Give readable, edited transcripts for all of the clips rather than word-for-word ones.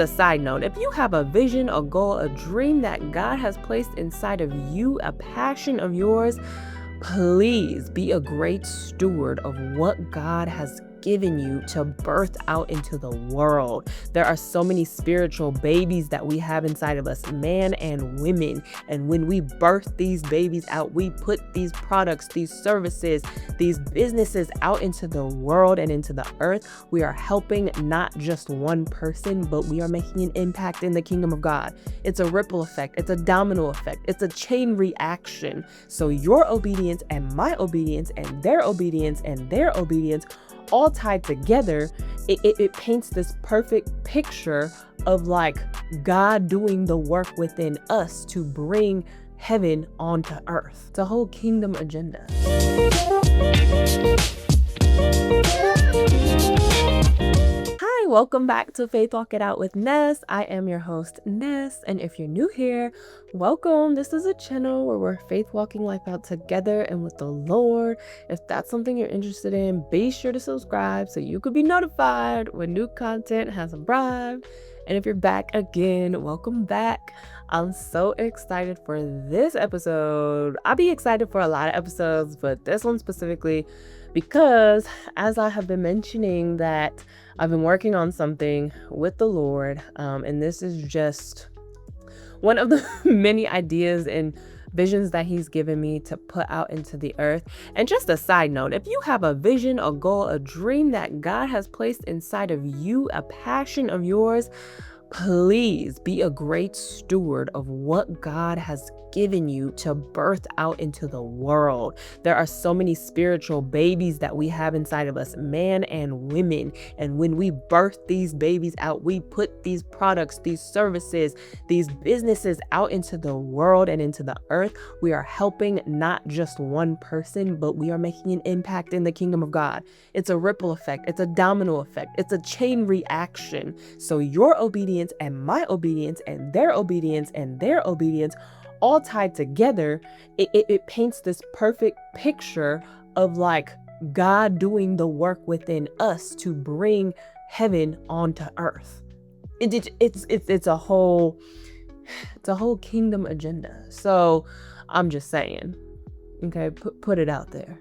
A side note, if you have a vision, a goal, a dream that God has placed inside of you, a passion of yours, please be a great steward of what God has given you to birth out into the world. There are so many spiritual babies that we have inside of us, men and women. And when we birth these babies out, we put these products, these services, these businesses out into the world and into the earth. We are helping not just one person, but we are making an impact in the kingdom of God. It's a ripple effect. It's a domino effect. It's a chain reaction. So your obedience and my obedience and their obedience and their obedience all tied together, it paints this perfect picture of like God doing the work within us to bring heaven onto earth. It's a whole kingdom agenda. Hi, welcome back to Faith Walk It Out with Ness. I am your host, Ness, and if you're new here, welcome. This is a channel where we're faith walking life out together and with the Lord. If that's something you're interested in, be sure to subscribe so you could be notified when new content has arrived. And if you're back again, welcome back. I'm so excited for this episode. I'll be excited for a lot of episodes, but this one specifically because as I have been mentioning that I've been working on something with the Lord, and this is just one of the many ideas and visions that he's given me to put out into the earth. And just a side note, if you have a vision, a goal, a dream that God has placed inside of you, a passion of yours, please be a great steward of what God has given you to birth out into the world. There are so many spiritual babies that we have inside of us, men and women. And when we birth these babies out, we put these products, these services, these businesses out into the world and into the earth. We are helping not just one person, but we are making an impact in the kingdom of God. It's a ripple effect. It's a domino effect. It's a chain reaction. So your obedience and my obedience and their obedience and their obedience all tied together, it paints this perfect picture of like God doing the work within us to bring heaven onto earth. It's a whole kingdom agenda. So I'm just saying, okay, put it out there.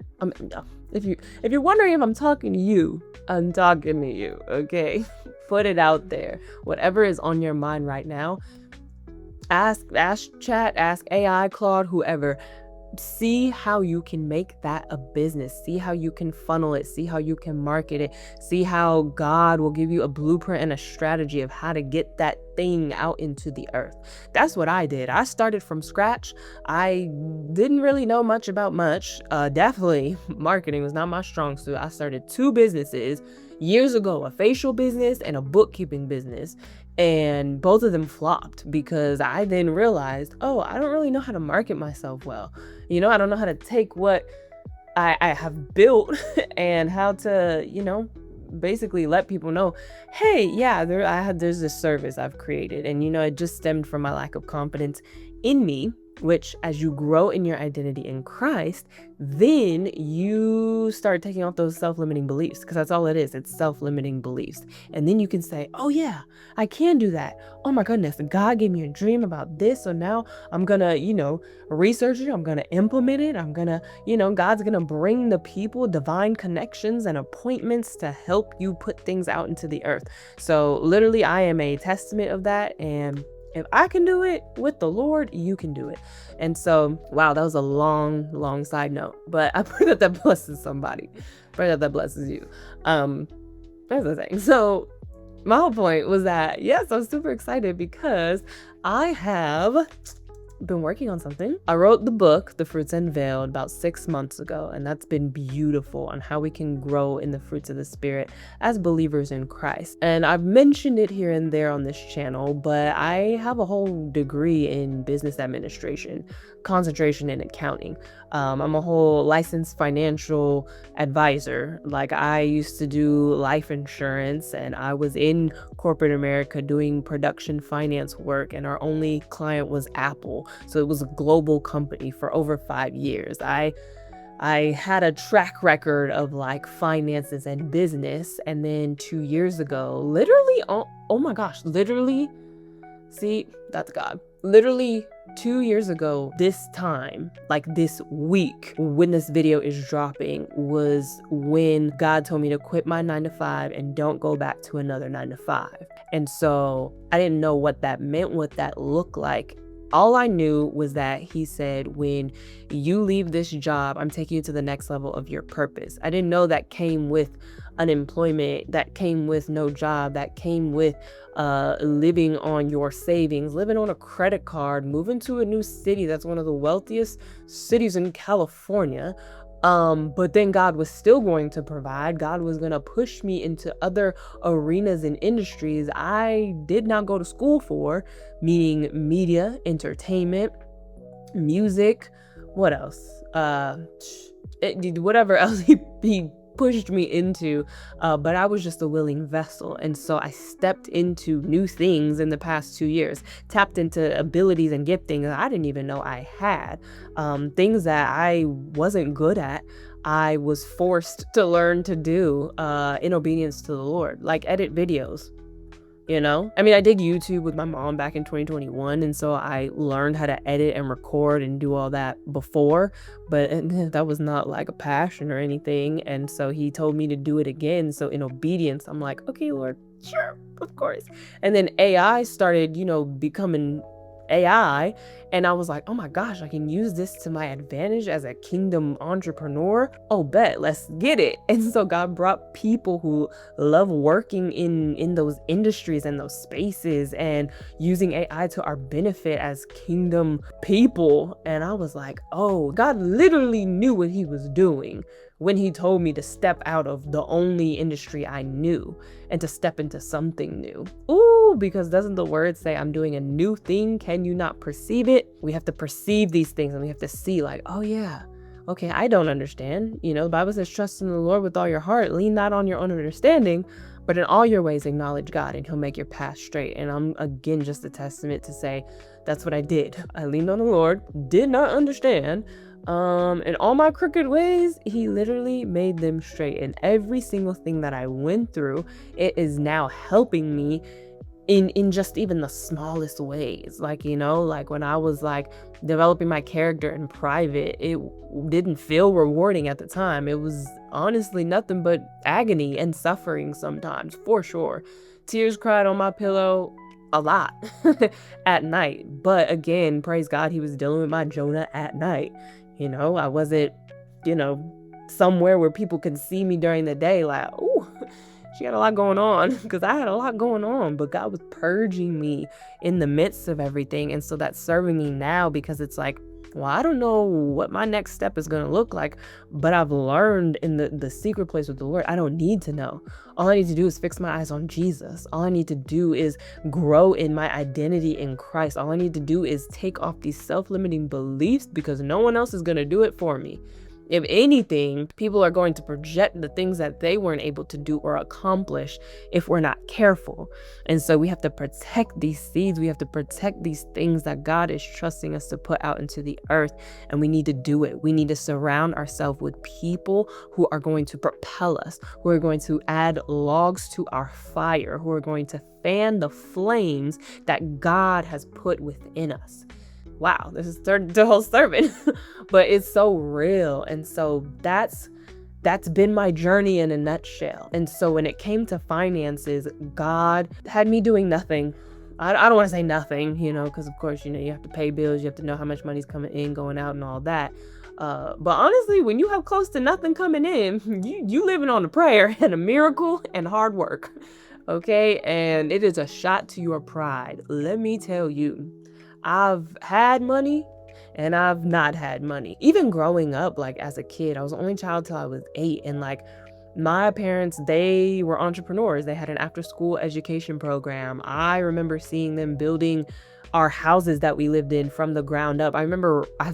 If you're wondering if I'm talking to you, I'm talking to you. Okay, put it out there. Whatever is on your mind right now. Ask chat, ask AI, Claude, whoever. See how you can make that a business. See how you can funnel it. See how you can market it. See how God will give you a blueprint and a strategy of how to get that thing out into the earth. That's what I did. I started from scratch. I didn't really know much about much. Definitely marketing was not my strong suit. I started 2 businesses years ago, a facial business and a bookkeeping business. And both of them flopped because I then realized, oh, I don't really know how to market myself well. I don't know how to take what I have built and how to, basically let people know, hey, yeah, there's this service I've created. And, it just stemmed from my lack of confidence in me, which as you grow in your identity in Christ, then you start taking off those self-limiting beliefs, because that's all it is. It's self-limiting beliefs. And then you can say, oh yeah, I can do that. Oh my goodness, God gave me a dream about this. So now I'm gonna, research it. I'm gonna implement it. I'm gonna, God's gonna bring the people, divine connections and appointments to help you put things out into the earth. So literally I am a testament of that. And if I can do it with the Lord, you can do it. And so, wow, that was a long side note, but I pray that blesses somebody. Pray that blesses you. That's the thing. So my whole point was that, yes, I'm super excited because I have been working on something. I wrote the book, The Fruits Unveiled, about 6 months ago, and that's been beautiful on how we can grow in the fruits of the Spirit as believers in Christ. And I've mentioned it here and there on this channel, but I have a whole degree in business administration, concentration in accounting. I'm a whole licensed financial advisor. Like, I used to do life insurance, and I was in corporate America doing production finance work, and our only client was Apple. So it was a global company for over 5 years. I I had a track record of like finances and business. And then 2 years ago, literally, oh my gosh, literally, see, that's God. Literally 2 years ago, this time, like this week, when this video is dropping, was when God told me to quit my 9 to 5 and don't go back to another 9 to 5. And so I didn't know what that meant, what that looked like. All I knew was that he said, when you leave this job, I'm taking you to the next level of your purpose. I didn't know that came with unemployment, that came with no job, that came with living on your savings, living on a credit card, moving to a new city that's one of the wealthiest cities in California. But then God was still going to provide. God was going to push me into other arenas and industries I did not go to school for, meaning media, entertainment, music, what else? Whatever else he pushed me into, but I was just a willing vessel. And so I stepped into new things in the past 2 years, tapped into abilities and giftings that I didn't even know I had, things that I wasn't good at. I was forced to learn to do in obedience to the Lord, like edit videos. I mean, I did YouTube with my mom back in 2021. And so I learned how to edit and record and do all that before, but that was not like a passion or anything. And so he told me to do it again. So in obedience, I'm like, okay, Lord, sure, of course. And then AI started, becoming AI. And I was like, oh my gosh, I can use this to my advantage as a kingdom entrepreneur. Oh, bet, let's get it. And so God brought people who love working in those industries and those spaces and using AI to our benefit as kingdom people. And I was like, oh, God literally knew what he was doing when he told me to step out of the only industry I knew and to step into something new. Ooh, because doesn't the word say I'm doing a new thing? Can you not perceive it? We have to perceive these things and we have to see like, oh yeah, okay, I don't understand. The Bible says, trust in the Lord with all your heart, lean not on your own understanding, but in all your ways acknowledge God and he'll make your path straight. And I'm again just a testament to say that's what I did. I leaned on the Lord, did not understand. And all my crooked ways, he literally made them straight. And every single thing that I went through, it is now helping me in just even the smallest ways. Like, like when I was like developing my character in private, it didn't feel rewarding at the time. It was honestly nothing but agony and suffering sometimes, for sure. Tears cried on my pillow a lot at night. But again, praise God, he was dealing with my Jonah at night. I wasn't, somewhere where people could see me during the day like, oh, she had a lot going on, because I had a lot going on, but God was purging me in the midst of everything. And so that's serving me now, because it's like, well, I don't know what my next step is going to look like, but I've learned in the secret place with the Lord, I don't need to know. All I need to do is fix my eyes on Jesus. All I need to do is grow in my identity in Christ. All I need to do is take off these self-limiting beliefs, because no one else is going to do it for me. If anything, people are going to project the things that they weren't able to do or accomplish if we're not careful. And so we have to protect these seeds. We have to protect these things that God is trusting us to put out into the earth. And we need to do it. We need to surround ourselves with people who are going to propel us, who are going to add logs to our fire, who are going to fan the flames that God has put within us. Wow, this is the whole sermon, but it's so real. And so that's been my journey in a nutshell. And so when it came to finances, God had me doing nothing. I don't want to say nothing, because of course, you have to pay bills. You have to know how much money's coming in, going out and all that. But honestly, when you have close to nothing coming in, you living on a prayer and a miracle and hard work. Okay. And it is a shot to your pride. Let me tell you. I've had money and I've not had money. Even growing up, like as a kid, I was the only child till I was 8. And like my parents, they were entrepreneurs. They had an after school education program. I remember seeing them building our houses that we lived in from the ground up. I have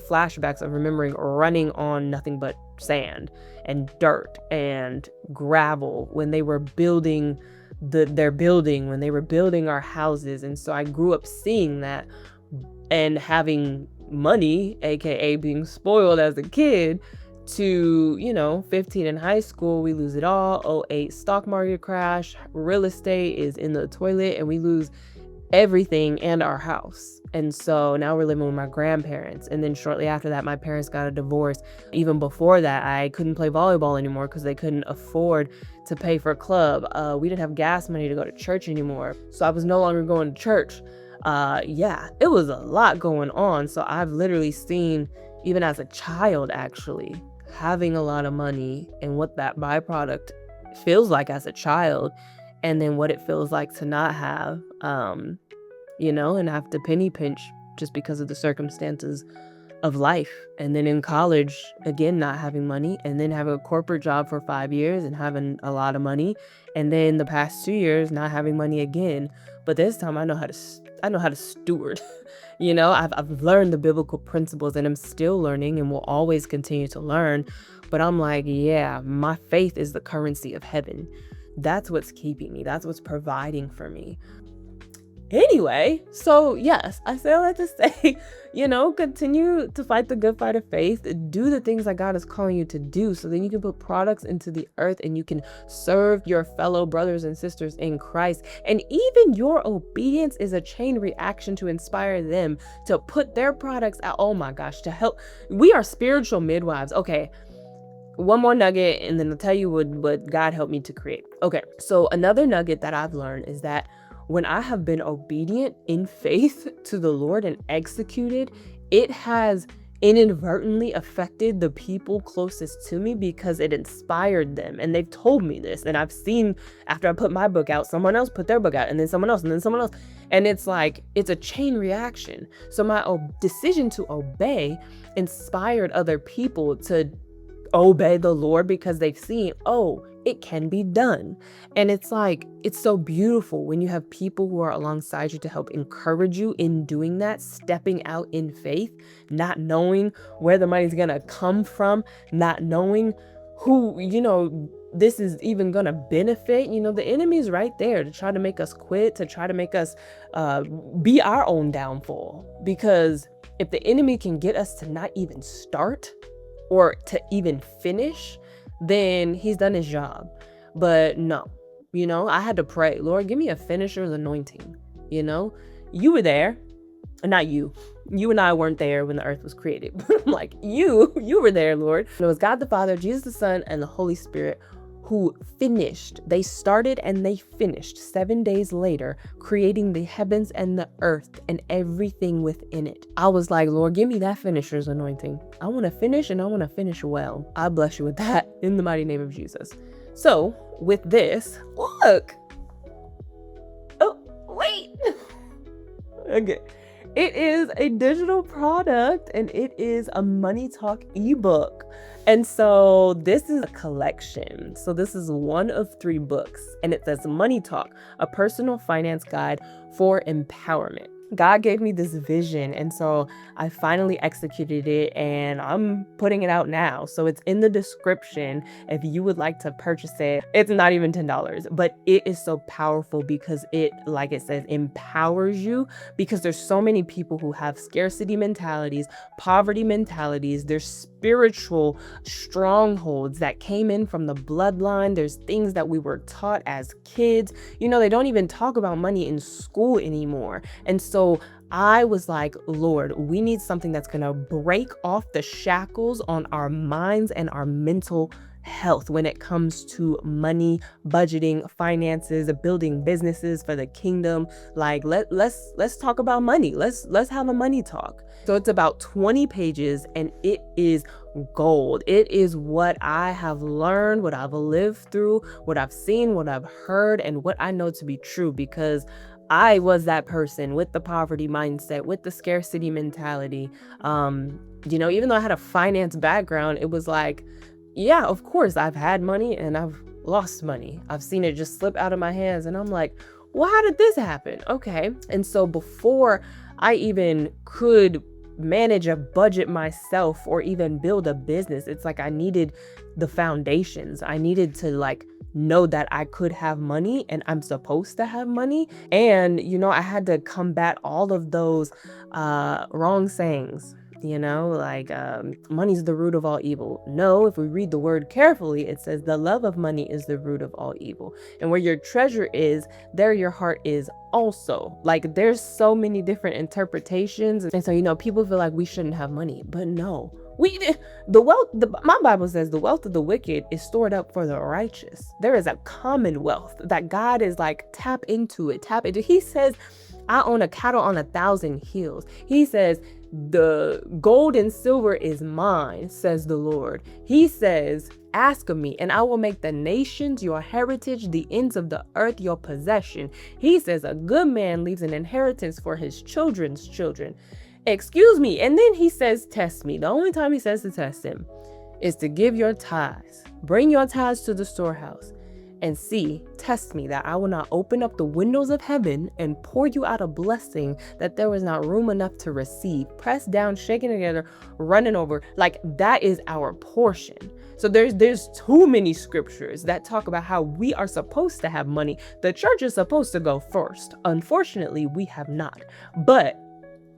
flashbacks of remembering running on nothing but sand and dirt and gravel when they were building when they were building our houses. And so I grew up seeing that. And having money, aka being spoiled as a kid, to, 15 in high school, we lose it all. '08 stock market crash, real estate is in the toilet, and we lose everything and our house. And so now we're living with my grandparents. And then shortly after that, my parents got a divorce. Even before that, I couldn't play volleyball anymore because they couldn't afford to pay for a club. We didn't have gas money to go to church anymore. So I was no longer going to church. It was a lot going on. So I've literally seen, even as a child, actually, having a lot of money and what that byproduct feels like as a child, and then what it feels like to not have, and have to penny pinch just because of the circumstances of life. And then in college, again, not having money, and then having a corporate job for 5 years and having a lot of money. And then the past 2 years, not having money again. But this time I know how to steward. I've learned the biblical principles, and I'm still learning and will always continue to learn. But I'm like, yeah, my faith is the currency of heaven. That's what's keeping me. That's what's providing for me. Anyway, so yes, I say all that to say, continue to fight the good fight of faith. Do the things that God is calling you to do, so then you can put products into the earth and you can serve your fellow brothers and sisters in Christ. And even your obedience is a chain reaction to inspire them to put their products out. Oh my gosh, to help. We are spiritual midwives. Okay. One more nugget, and then I'll tell you what God helped me to create. Okay. So another nugget that I've learned is that when I have been obedient in faith to the Lord and executed, it has inadvertently affected the people closest to me because it inspired them. And they've told me this. And I've seen, after I put my book out, someone else put their book out, and then someone else, and then someone else. And it's like, it's a chain reaction. So my decision to obey inspired other people to obey the Lord because they've seen, it can be done. And it's like, it's so beautiful when you have people who are alongside you to help encourage you in doing that, stepping out in faith, not knowing where the money's gonna come from, not knowing who, this is even gonna benefit. The enemy is right there to try to make us quit, to try to make us be our own downfall. Because if the enemy can get us to not even start or to even finish, then he's done his job. But no, I had to pray, Lord, give me a finisher's anointing. You were there, not you. You and I weren't there when the earth was created. But I'm like, you were there, Lord. It was God the Father, Jesus the Son, and the Holy Spirit who finished. They started and they finished 7 days later, creating the heavens and the earth and everything within it. I was like, Lord, give me that finisher's anointing. I want to finish, and I want to finish well. I bless you with that in the mighty name of Jesus. So with this, look. Oh, wait. Okay. It is a digital product, and it is a Money Talk ebook. And so this is a collection. So this is one of 3 books, and it says Money Talk, a personal finance guide for empowerment. God gave me this vision, and so I finally executed it, and I'm putting it out now. So it's in the description if you would like to purchase it. It's not even $10, but it is so powerful because it, like it says, empowers you, because there's so many people who have scarcity mentalities, poverty mentalities. There's spiritual strongholds that came in from the bloodline. There's things that we were taught as kids. They don't even talk about money in school anymore. And so I was like, Lord, we need something that's going to break off the shackles on our minds and our mental health when it comes to money, budgeting, finances, building businesses for the kingdom. Like, let's talk about money. Let's have a money talk. So it's about 20 pages, and it is gold. It is what I have learned, what I've lived through, what I've seen, what I've heard, and what I know to be true, because I was that person with the poverty mindset, with the scarcity mentality. Even though I had a finance background, it was like, yeah, of course, I've had money and I've lost money. I've seen it just slip out of my hands, and I'm like, well, how did this happen? Okay. And so before I even could manage a budget myself or even build a business, it's like I needed the foundations. I needed to know that I could have money and I'm supposed to have money. And, I had to combat all of those wrong sayings like money's the root of all evil. No, if we read the word carefully, it says the love of money is the root of all evil. And where your treasure is, there your heart is also. Like there's so many different interpretations. And so, people feel like we shouldn't have money, but no. My Bible says the wealth of the wicked is stored up for the righteous. There is a commonwealth that God is like, tap into it. He says, I own a cattle on 1,000 hills. He says, the gold and silver is mine, says the Lord. He says, ask of me, and I will make the nations your heritage, the ends of the earth your possession. He says, a good man leaves an inheritance for his children's children. Excuse me. And then he says, test me. The only time he says to test him is to give your tithes. Bring your tithes to the storehouse and test me, that I will not open up the windows of heaven and pour you out a blessing that there was not room enough to receive. Pressed down, shaken together, running over. Like that is our portion. So there's too many scriptures that talk about how we are supposed to have money. The church is supposed to go first. Unfortunately, we have not. But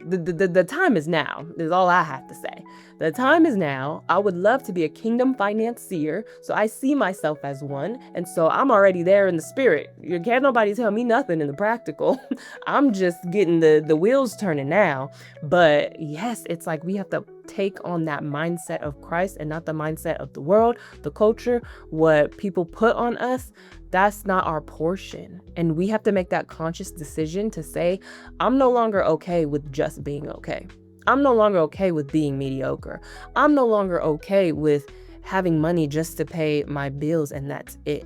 the time is now, is all I have to say. The time is now. I would love to be a kingdom financier. So I see myself as one. And so I'm already there in the spirit. You can't nobody tell me nothing in the practical. I'm just getting the wheels turning now. But yes, it's like we have to take on that mindset of Christ and not the mindset of the world, the culture, what people put on us. That's not our portion. And we have to make that conscious decision to say, I'm no longer okay with just being okay. I'm no longer okay with being mediocre. I'm no longer okay with having money just to pay my bills and that's it.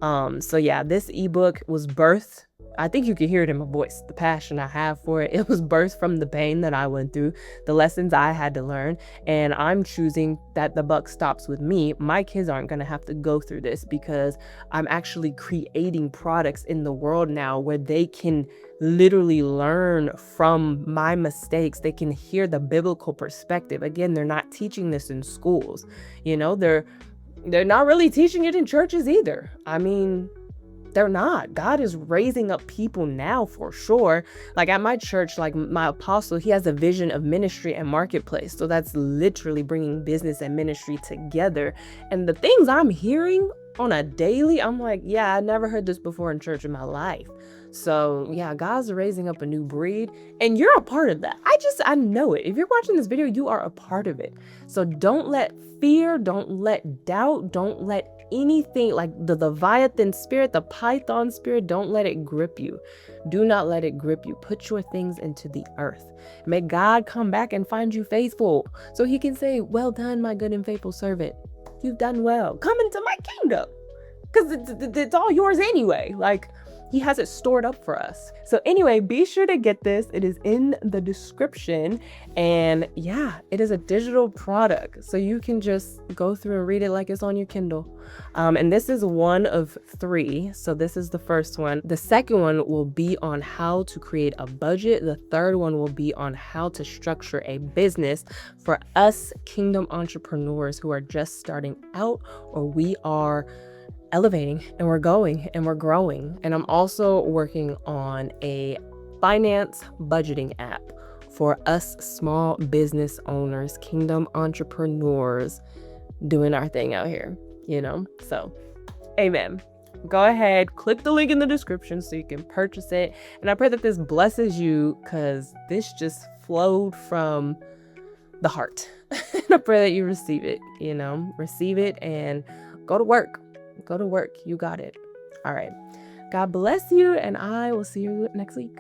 So yeah, this ebook was birthed. I think you can hear it in my voice, the passion I have for it. It was birthed from the pain that I went through, the lessons I had to learn. And I'm choosing that the buck stops with me. My kids aren't going to have to go through this because I'm actually creating products in the world now where they can literally learn from my mistakes. They can hear the biblical perspective. Again, they're not teaching this in schools. They're not really teaching it in churches either. I mean, they're not. God is raising up people now for sure. Like at my church, like my apostle, he has a vision of ministry and marketplace. So that's literally bringing business and ministry together. And the things I'm hearing on a daily, I'm like, yeah, I never heard this before in church in my life. So yeah, God's raising up a new breed and you're a part of that. I know it. If you're watching this video, you are a part of it. So don't let fear, don't let doubt, don't let anything like the Leviathan spirit, the Python spirit, don't let it grip you. Do not let it grip you. Put your things into the earth. May God come back and find you faithful so he can say, well done, my good and faithful servant. You've done well. Come into my kingdom because it's all yours anyway. Like he has it stored up for us. So anyway, be sure to get this. It is in the description. And yeah, it is a digital product. So you can just go through and read it like it's on your Kindle. And this is one of 3. So this is the first one. The second one will be on how to create a budget. The third one will be on how to structure a business for us kingdom entrepreneurs who are just starting out, or we are elevating and we're going and we're growing. And I'm also working on a finance budgeting app for us small business owners, kingdom entrepreneurs doing our thing out here, So, amen. Go ahead, click the link in the description so you can purchase it. And I pray that this blesses you because this just flowed from the heart. And I pray that you receive it, receive it and go to work. Go to work. You got it. All right. God bless you, and I will see you next week.